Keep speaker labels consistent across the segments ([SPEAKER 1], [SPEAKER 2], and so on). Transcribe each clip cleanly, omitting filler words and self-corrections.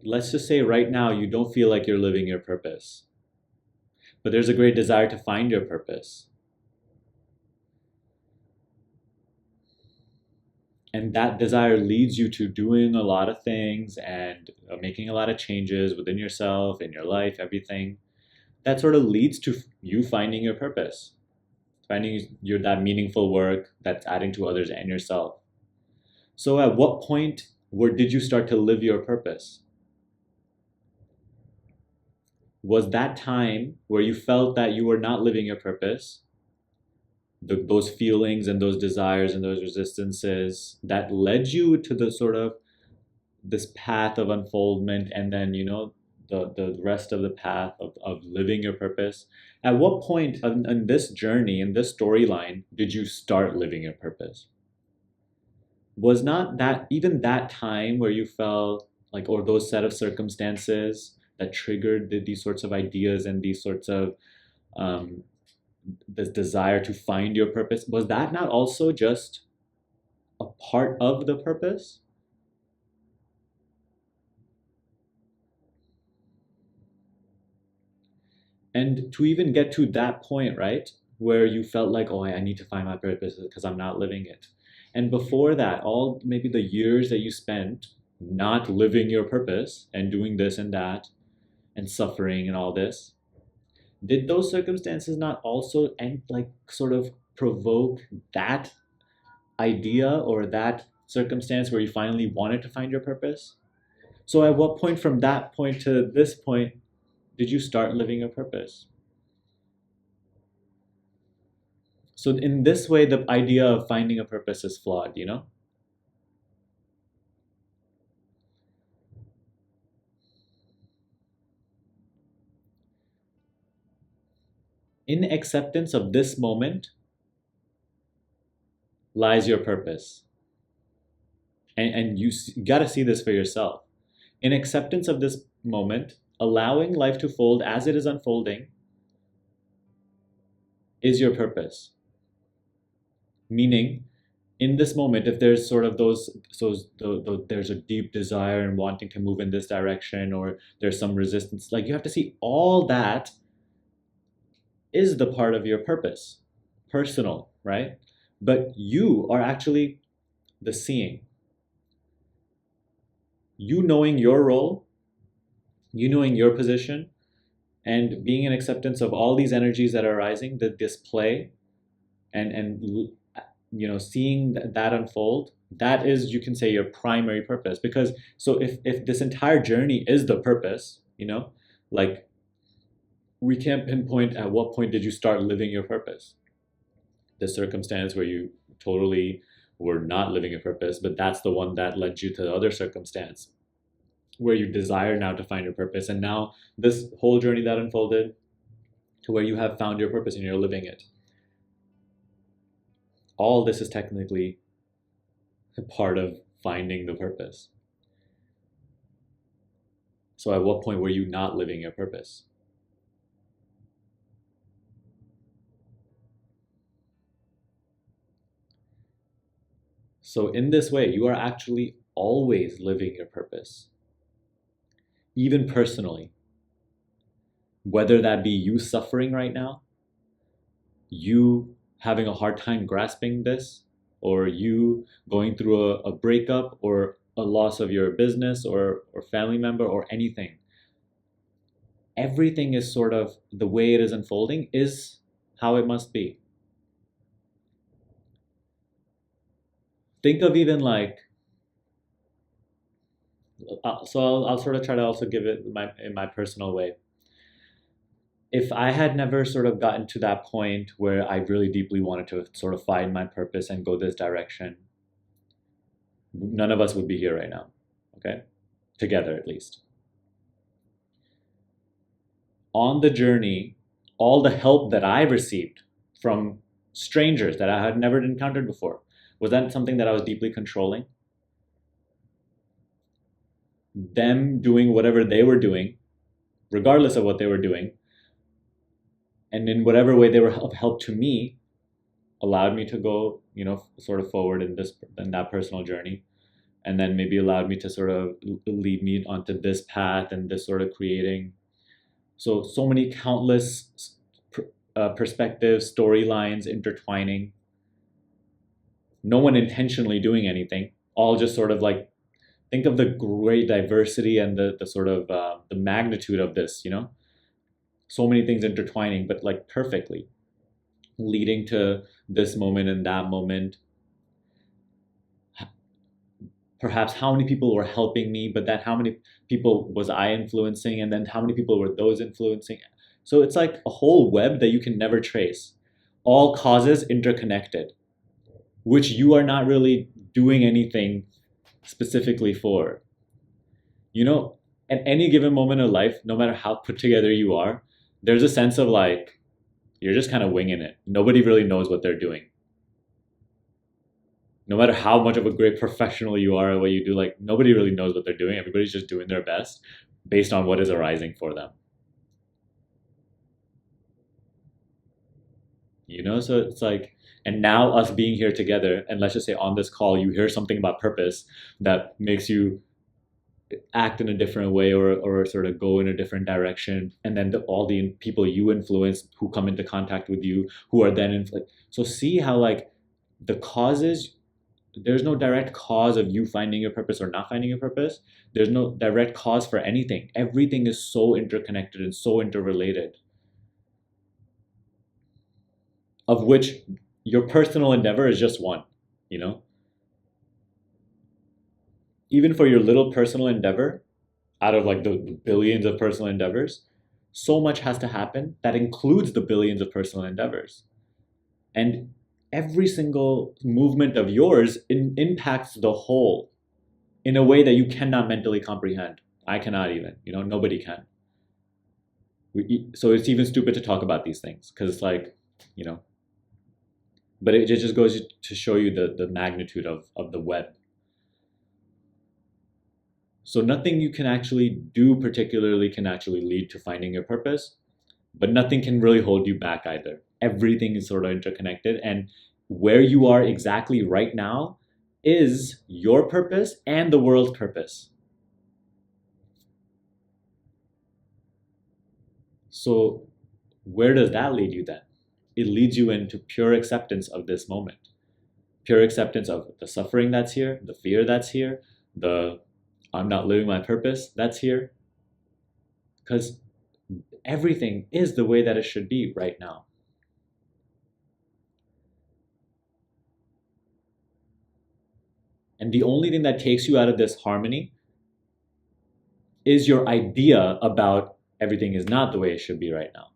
[SPEAKER 1] let's just say right now you don't feel like you're living your purpose, but there's a great desire to find your purpose. And that desire leads you to doing a lot of things and making a lot of changes within yourself, in your life, everything. That sort of leads to you finding your purpose, finding your that meaningful work that's adding to others and yourself. So at what point where did you start to live your purpose? Was that time where you felt that you were not living your purpose, those feelings and those desires and those resistances that led you to the sort of this path of unfoldment, and then the rest of the path of living your purpose? At what point in this journey, in this storyline, did you start living your purpose? Was not that even that time where you felt like, or those set of circumstances that triggered these sorts of ideas and these sorts of um, this desire to find your purpose, was that not also just a part of the purpose? And to even get to that point, right, where you felt like, oh, I need to find my purpose because I'm not living it. And before that, all maybe the years that you spent not living your purpose and doing this and that and suffering and all this, did those circumstances not also and like sort of provoke that idea or that circumstance where you finally wanted to find your purpose? So at what point from that point to this point did you start living your purpose? So in this way, the idea of finding a purpose is flawed, you know? In acceptance of this moment lies your purpose. And you got to see this for yourself. In acceptance of this moment, allowing life to fold as it is unfolding is your purpose. Meaning, in this moment, if there's sort of there's a deep desire and wanting to move in this direction, or there's some resistance, like you have to see all that is the part of your purpose, personal, right? But you are actually the seeing. You knowing your role, you knowing your position, and being in acceptance of all these energies that are arising, the display, and seeing that unfold, that is, you can say, your primary purpose. Because so if this entire journey is the purpose, like, we can't pinpoint at what point did you start living your purpose. The circumstance where you totally were not living a purpose, but that's the one that led you to the other circumstance where you desire now to find your purpose. And now this whole journey that unfolded to where you have found your purpose and you're living it. All this is technically a part of finding the purpose. So at what point were you not living your purpose? So in this way, you are actually always living your purpose, even personally. Whether that be you suffering right now, you having a hard time grasping this, or you going through a breakup or a loss of your business or family member or anything. Everything is sort of the way it is unfolding is how it must be. Think of even like, so I'll sort of try to also give it in my personal way. If I had never sort of gotten to that point where I really deeply wanted to sort of find my purpose and go this direction, none of us would be here right now, okay? Together, at least. On the journey, all the help that I received from strangers that I had never encountered before, was that something that I was deeply controlling? Them doing whatever they were doing, regardless of what they were doing, and in whatever way they were of help to me, allowed me to go, sort of forward in that personal journey. and then maybe allowed me to sort of lead me onto this path and this sort of creating. So many countless perspectives, storylines intertwining. No one intentionally doing anything. All just sort of like, think of the great diversity and the sort of the magnitude of this. So many things intertwining, but like perfectly, leading to this moment and that moment. Perhaps how many people were helping me, but then how many people was I influencing, and then how many people were those influencing. So it's like a whole web that you can never trace. All causes interconnected, which you are not really doing anything specifically for. At any given moment of life, no matter how put together you are, there's a sense of like, you're just kind of winging it. Nobody really knows what they're doing. No matter how much of a great professional you are at what you do, like nobody really knows what they're doing. Everybody's just doing their best based on what is arising for them. So it's like, and now us being here together, and let's just say on this call, you hear something about purpose that makes you act in a different way, or sort of go in a different direction, and then all the people you influence who come into contact with you, who are then so see how like the causes, there's no direct cause of you finding your purpose or not finding your purpose. There's no direct cause for anything. Everything is so interconnected and so interrelated, of which your personal endeavor is just one. Even for your little personal endeavor, out of like the billions of personal endeavors, so much has to happen that includes the billions of personal endeavors. And every single movement of yours impacts the whole in a way that you cannot mentally comprehend. I cannot even, nobody can. So it's even stupid to talk about these things, because it's like, but it just goes to show you the magnitude of the web. So nothing you can actually do particularly can actually lead to finding your purpose, but nothing can really hold you back either. Everything is sort of interconnected, and where you are exactly right now is your purpose and the world's purpose. So where does that lead you then? It leads you into pure acceptance of this moment. Pure acceptance of the suffering that's here, the fear that's here, the I'm not living my purpose that's here. Because everything is the way that it should be right now. And the only thing that takes you out of this harmony is your idea about everything is not the way it should be right now.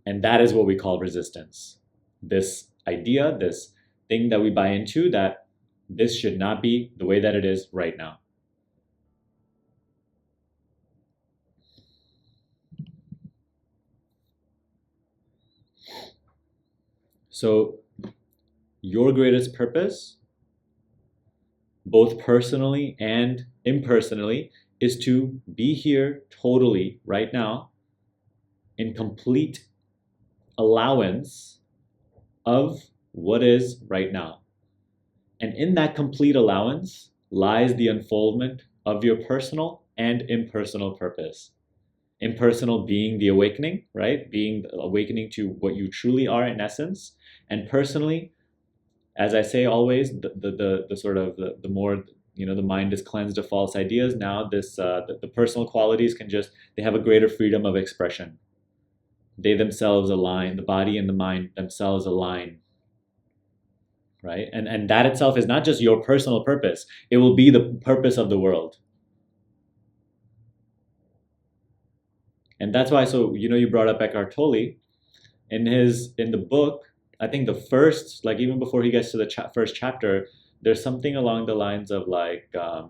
[SPEAKER 1] And that is what we call resistance. This idea, this thing that we buy into, that this should not be the way that it is right now. So your greatest purpose, both personally and impersonally, is to be here totally right now in complete allowance of what is right now. And in that complete allowance lies the unfoldment of your personal and impersonal purpose. Impersonal being the awakening, right? Being awakening to what you truly are in essence. And personally, as I say always, the sort of the more the mind is cleansed of false ideas. Now the personal qualities they have a greater freedom of expression. They themselves align, the body and the mind themselves align, right? And that itself is not just your personal purpose. It will be the purpose of the world. And that's why, so you brought up Eckhart Tolle in the book. I think the first, like even before he gets to the first chapter, there's something along the lines of like I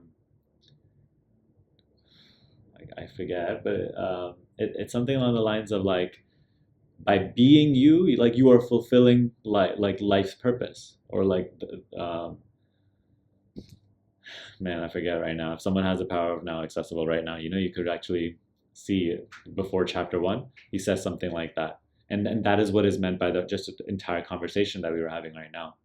[SPEAKER 1] forget, but it's something along the lines of like, by being you, like you are fulfilling like life's purpose, or like man, I forget right now. If someone has the power of now accessible right now, you could actually see it before chapter 1. He says something like that. And that is what is meant by just the entire conversation that we were having right now.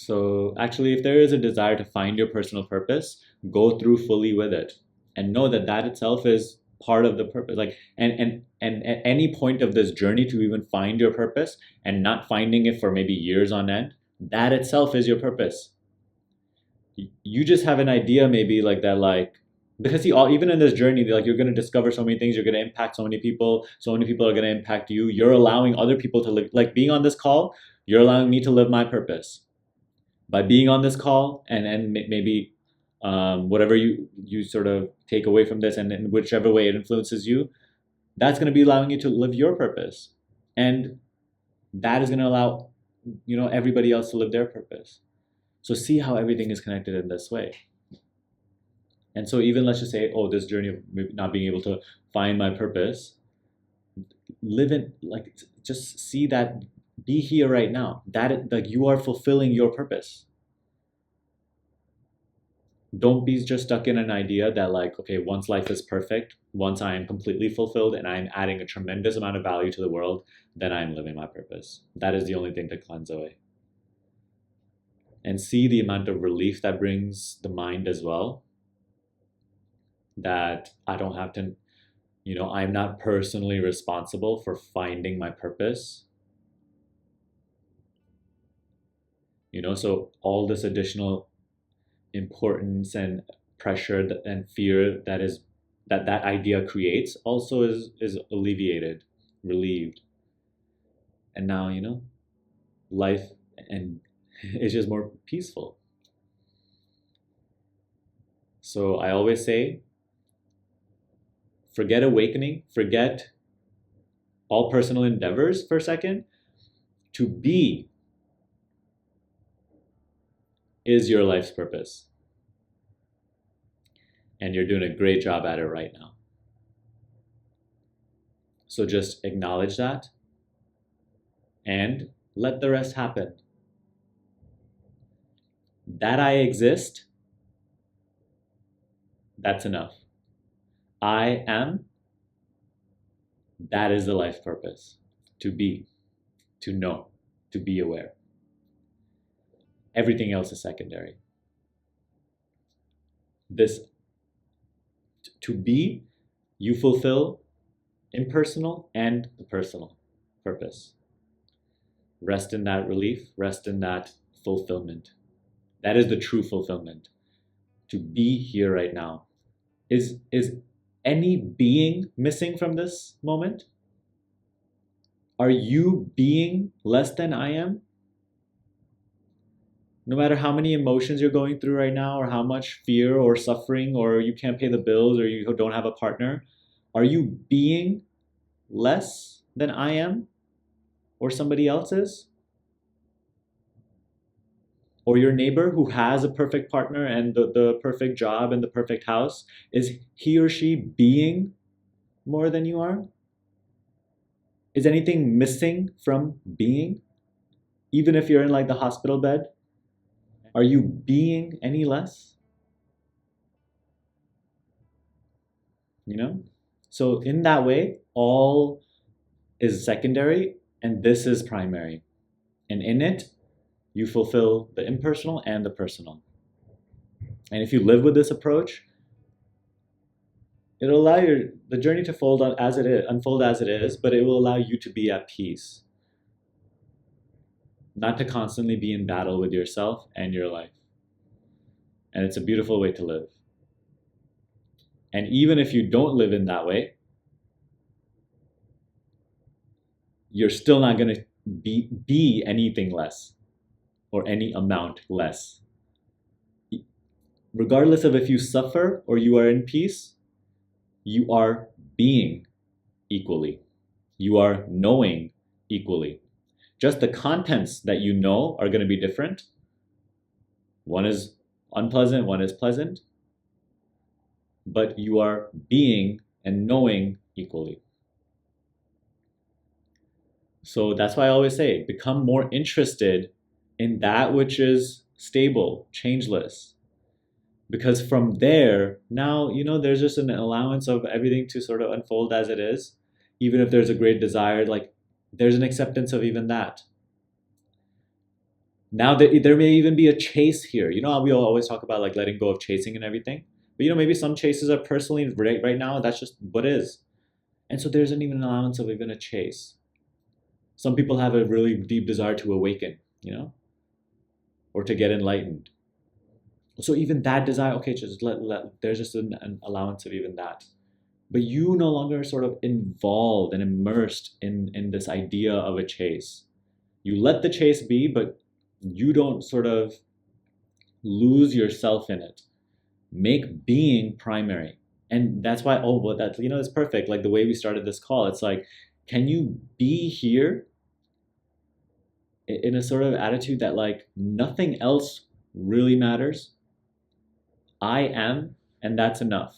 [SPEAKER 1] So actually, if there is a desire to find your personal purpose, go through fully with it and know that that itself is part of the purpose. Like, and at any point of this journey to even find your purpose and not finding it for maybe years on end, that itself is your purpose. You just have an idea maybe like that, like, because see, even in this journey, like, you're going to discover so many things, you're going to impact so many people are going to impact you. You're allowing other people to live, like being on this call, you're allowing me to live my purpose by being on this call, and maybe whatever you sort of take away from this, and in whichever way it influences you, that's going to be allowing you to live your purpose, and that is going to allow everybody else to live their purpose. So see how everything is connected in this way. And so even let's just say, oh, this journey of not being able to find my purpose, live in, like, just see that, be here right now, that like you are fulfilling your purpose. Don't be just stuck in an idea that, like, okay, once life is perfect, once I am completely fulfilled and I'm adding a tremendous amount of value to the world, then I'm living my purpose. That is the only thing to cleanse away. And see the amount of relief that brings the mind as well. That I don't have to, I'm not personally responsible for finding my purpose. So all this additional importance and pressure and fear that idea creates also is alleviated, relieved. And now, life and is just more peaceful. So I always say, forget awakening, forget all personal endeavors for a second. To be is your life's purpose. And you're doing a great job at it right now. So just acknowledge that and let the rest happen. That I exist, that's enough. I am, that is the life purpose. To be, to know, to be aware. Everything else is secondary. This, to be, you fulfill impersonal and the personal purpose. Rest in that relief, rest in that fulfillment. That is the true fulfillment. To be here right now. Is any being missing from this moment? Are you being less than I am? No matter how many emotions you're going through right now, or how much fear or suffering, or you can't pay the bills, or you don't have a partner, are you being less than I am? Or somebody else is? Or your neighbor who has a perfect partner and the perfect job and the perfect house, is he or she being more than you are? Is anything missing from being? Even if you're in like the hospital bed, are you being any less? So in that way, all is secondary and this is primary. And in it, you fulfill the impersonal and the personal. And if you live with this approach, it'll allow the journey to unfold as it is, but it will allow you to be at peace. Not to constantly be in battle with yourself and your life. And it's a beautiful way to live. And even if you don't live in that way, you're still not going to be anything less or any amount less. Regardless of if you suffer or you are in peace, you are being equally. You are knowing equally. Just the contents that you know are going to be different. One is unpleasant, one is pleasant. But you are being and knowing equally. So that's why I always say, become more interested in that which is stable, changeless. Because from there, now, there's just an allowance of everything to sort of unfold as it is. Even if there's a great desire, like, there's an acceptance of even that. Now there may even be a chase here. You know how we always talk about like letting go of chasing and everything? But maybe some chases are personally right now, that's just what is. And so there isn't even an allowance of even a chase. Some people have a really deep desire to awaken, or to get enlightened. So even that desire, okay, just there's just an allowance of even that. But you no longer sort of involved and immersed in this idea of a chase. You let the chase be, but you don't sort of lose yourself in it. Make being primary. And that's why, oh, well, it's perfect. Like the way we started this call, it's like, can you be here in a sort of attitude that like nothing else really matters? I am, and that's enough.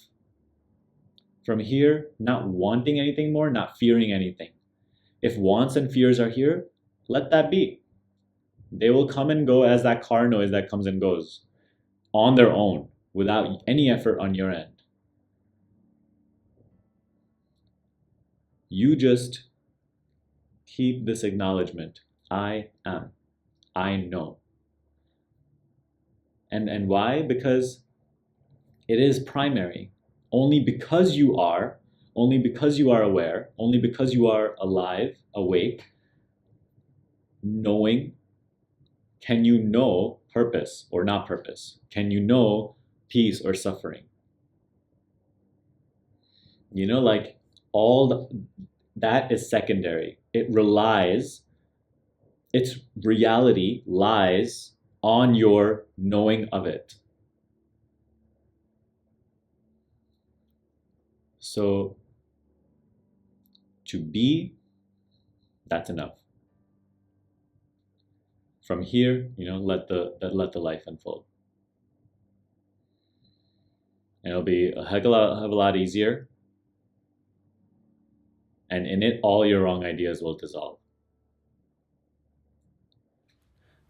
[SPEAKER 1] From here, not wanting anything more, not fearing anything. If wants and fears are here, let that be. They will come and go as that car noise that comes and goes on their own without any effort on your end. You just keep this acknowledgement. I am. I know. And why? Because it is primary. Only because you are aware, only because you are alive, awake, knowing, can you know purpose or not purpose? Can you know peace or suffering? Like that is secondary. Its reality lies on your knowing of it. So to be, that's enough. From here, let the life unfold. And it'll be a heck of a lot easier. And in it, all your wrong ideas will dissolve.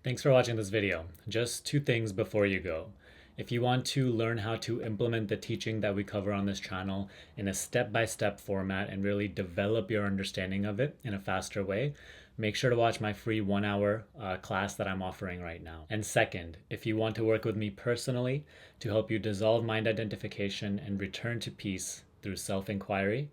[SPEAKER 2] Thanks for watching this video. Just 2 things before you go. If you want to learn how to implement the teaching that we cover on this channel in a step-by-step format and really develop your understanding of it in a faster way, make sure to watch my free 1-hour class that I'm offering right now. And second, if you want to work with me personally to help you dissolve mind identification and return to peace through self-inquiry,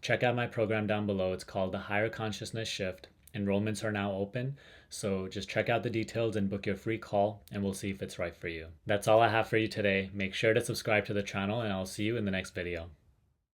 [SPEAKER 2] check out my program down below. It's called the Higher Consciousness Shift. Enrollments are now open, so just check out the details and book your free call, and we'll see if it's right for you. That's all I have for you today. Make sure to subscribe to the channel, and I'll see you in the next video.